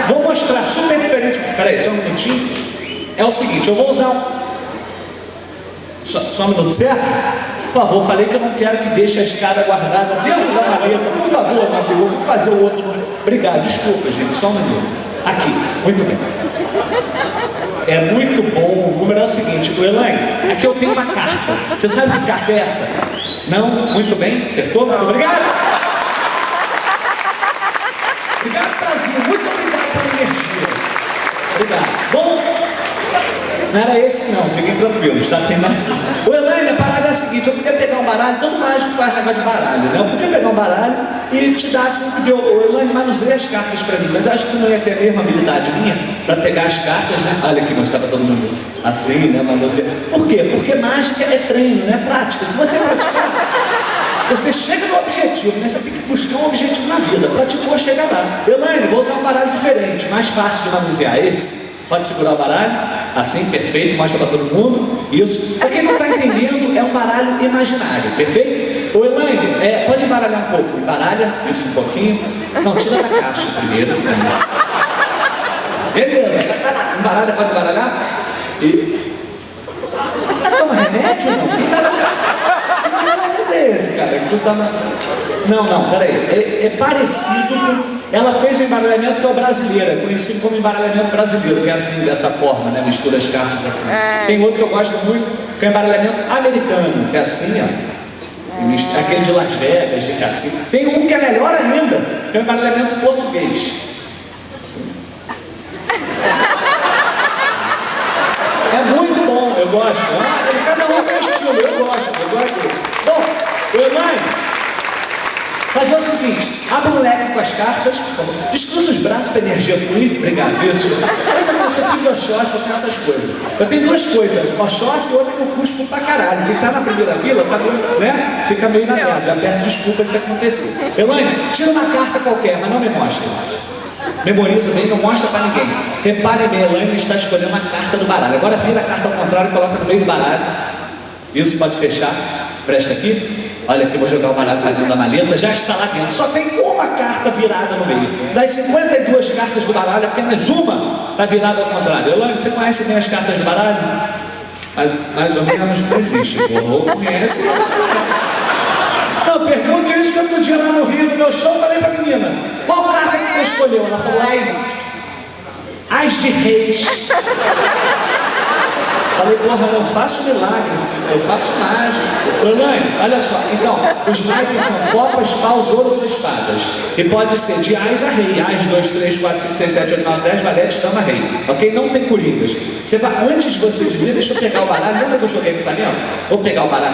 Vou mostrar super diferente. Peraí, só um minutinho. É o seguinte, eu vou usar Só um minuto, certo? Por favor, falei que eu não quero que deixe a escada guardada dentro da maleta. Por favor, Mateus, eu vou fazer o outro. Obrigado, desculpa, gente, só um minuto. Aqui, muito bem. É muito bom. O número é o seguinte, o Elaine, aqui eu tenho uma carta. Você sabe que carta é essa? Não? Muito bem, acertou? Muito obrigado. Obrigado, Brasil. Muito obrigado pela energia. Obrigado. Bom, não era esse não, fiquem tranquilos, tá? Tem mais. O Elaine, a parada é a seguinte, eu podia pegar um baralho, todo mágico faz negócio de baralho, né? Eu podia pegar um baralho e te dar assim, o Elaine manuseia as cartas pra mim, mas eu acho que você não ia ter a mesma habilidade minha pra pegar as cartas, né? Olha aqui, mostrar pra todo mundo assim, né? Manuseia. Por quê? Porque mágica é treino, não é prática. Se você praticar, você chega no objetivo, né? Você tem que buscar um objetivo na vida. Praticou, chega lá. Elaine, vou usar um baralho diferente, mais fácil de manusear. Esse? Pode segurar o baralho? Assim, perfeito, mostra para todo mundo. Isso. Para quem não está entendendo, é um baralho imaginário, perfeito? Ô Elaine, pode embaralhar um pouco. Embaralha, isso um pouquinho. Não, tira da caixa primeiro. Isso. Beleza. Embaralha, pode embaralhar? E... toma remédio ou não? É esse, cara? Não, peraí. É parecido com... Ela fez o embaralhamento que é o brasileiro, é conhecido como embaralhamento brasileiro, que é assim, dessa forma, né? Mistura as cartas assim. Tem outro que eu gosto muito, que é o embaralhamento americano, que é assim, ó. Aquele de Las Vegas, de cassino. Tem um que é melhor ainda, que é o embaralhamento português. Assim. É muito bom, eu gosto. Cada um tem estilo, eu gosto desse. Bom, Elaine, fazer o seguinte, abre um leque com as cartas, por favor. Descruza os braços para a energia fluir. Obrigado, isso. Mas eu sou filho de Oxóssi, eu tenho essas coisas. Eu tenho duas coisas, Oxóssi e outra que eu cuspo pra caralho. Quem tá na primeira fila, tá meio, né? Fica meio na merda. Já peço desculpa se acontecer. Elaine, tira uma carta qualquer, mas não me mostra. Memoriza bem, não mostra pra ninguém. Repare bem, Elaine está escolhendo uma carta do baralho. Agora vira a carta ao contrário e coloca no meio do baralho. Isso, pode fechar. Presta aqui. Olha aqui, vou jogar o baralho para dentro da maleta, já está lá dentro. Só tem uma carta virada no meio. Das 52 cartas do baralho, apenas uma está virada ao contrário. Elaine, você conhece bem as cartas do baralho? Mas, mais ou menos não existe. Ou conhece? Não, pergunto isso que outro dia lá no Rio, no meu show, falei para a menina: qual carta que você escolheu? Ela falou: As de Reis. Falei, porra, eu faço milagres, eu faço mágica. Elaine, olha só, então, os naipes são copas, paus, ouros e espadas. E pode ser de Ás a Rei, Ás 2, 3, 4, 5, 6, 7, 8, 9, 10, valete, dama, rei. Ok? Não tem coringas. Você vai, antes de você dizer, deixa eu pegar o baralho, lembra que eu joguei aqui pra dentro? Vou pegar o baralho,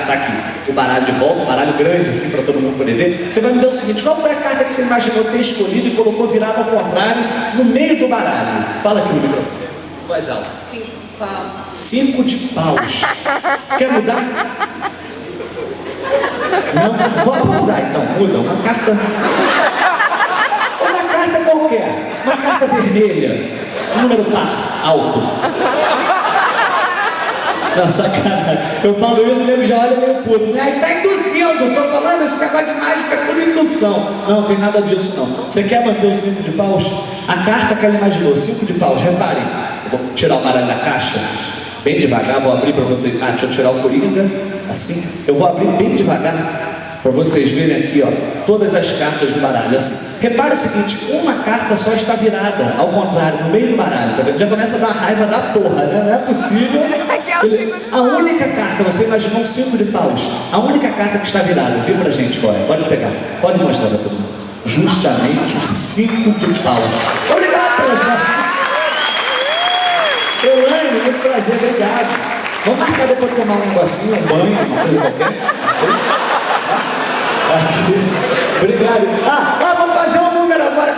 tá aqui, o baralho de volta, um baralho grande, assim, pra todo mundo poder ver. Você vai me dizer o seguinte: qual foi a carta que você imaginou ter escolhido e colocou virada ao contrário no meio do baralho? Fala aqui no microfone. Mais alto. 5 de paus. Quer mudar? Não? Vamos mudar então. Muda. Uma carta qualquer. Uma carta vermelha. Número par. Alto. Não, sacanagem. Eu falo isso, o nego já olha meio puto, né? Aí tá induzindo. Tô falando, esse negócio de mágica é por indução. Não, tem nada disso não. Você quer manter o 5 de paus? A carta que ela imaginou, 5 de paus, reparem. Vou tirar o baralho da caixa, bem devagar, vou abrir para vocês. Deixa eu tirar o coringa, assim. Eu vou abrir bem devagar, para vocês verem aqui, ó, todas as cartas do baralho, assim. Repare o seguinte, uma carta só está virada, ao contrário, no meio do baralho, tá vendo? Já começa a dar raiva da porra, né? Não é possível. A única carta, você imaginou um 5 de paus, a única carta que está virada, vê pra gente qual é, pode pegar, pode mostrar para todo mundo. Justamente o 5 de paus. Obrigado pelas cartas. Elaine, muito prazer, obrigado. Vamos marcar depois de tomar um negocinho, um banho, uma coisa qualquer. Não sei. Aqui. Obrigado.